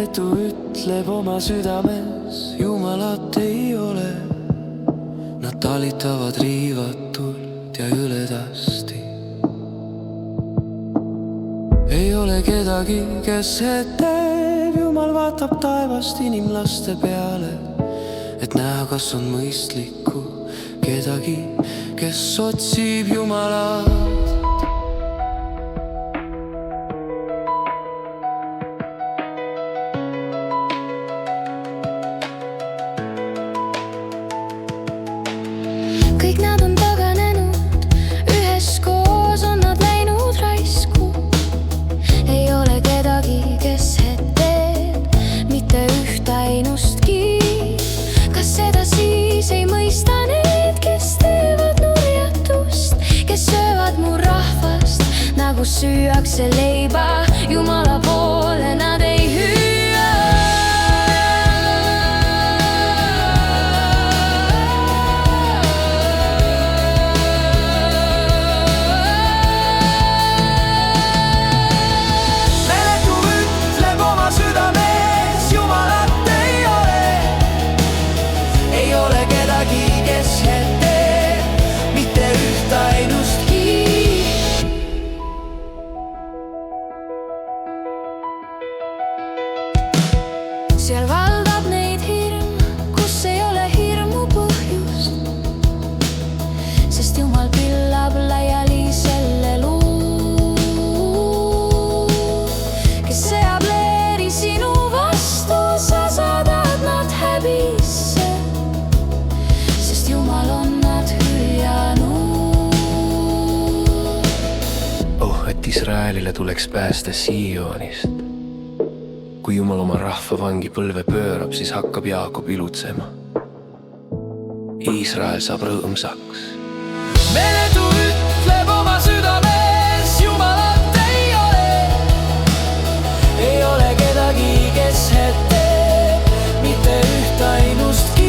meeletu ütleb oma südames, Jumalat ei ole. Nad talitavad riivatult ja jõledasti. Ei ole kedagi, kes teeb, Jumal vaatab taevast inimlaste peale, et näha, kas on mõistlikku kedagi, kes otsib Jumalat. Kõik nad on taganenud, üheskoos on nad läinud raisku. Ei ole kedagi, kes teeb mitte üht ainustki. Kas seda siis ei mõista need, kes teevad nurjatust, kes söövad mu rahvast nagu süüakse leiba? Jumala poole nad ei hüüa. Seal valdab neid hirm, kus ei ole hirmu põhjust, sest Jumal pillab laiali selle luu, kes seab leeri sinu vastu, sa saadad nad häbisse, sest Jumal on nad hüljanud. Et Israelile tuleks päästa Sioonist. Kui Jumal oma rahva vangi põlve pöörab, siis hakkab Jaakob ilutsema. Iisrael saab rõõmsaks. Meeletu ütleb oma südames, Jumalat ei ole. Ei ole kedagi, kes teeb mitte üht ainustki.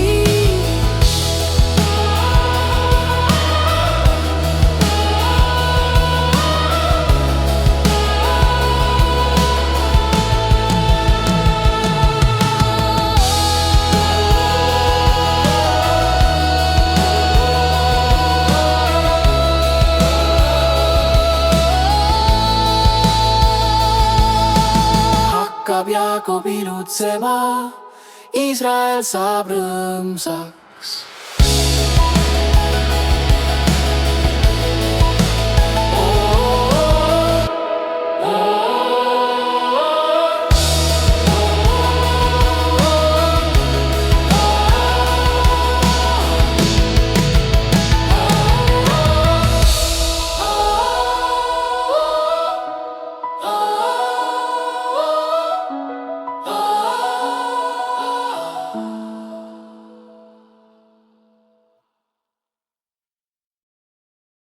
Hakkab Jaakob ilutsema, Iisrael saab rõõmsaks.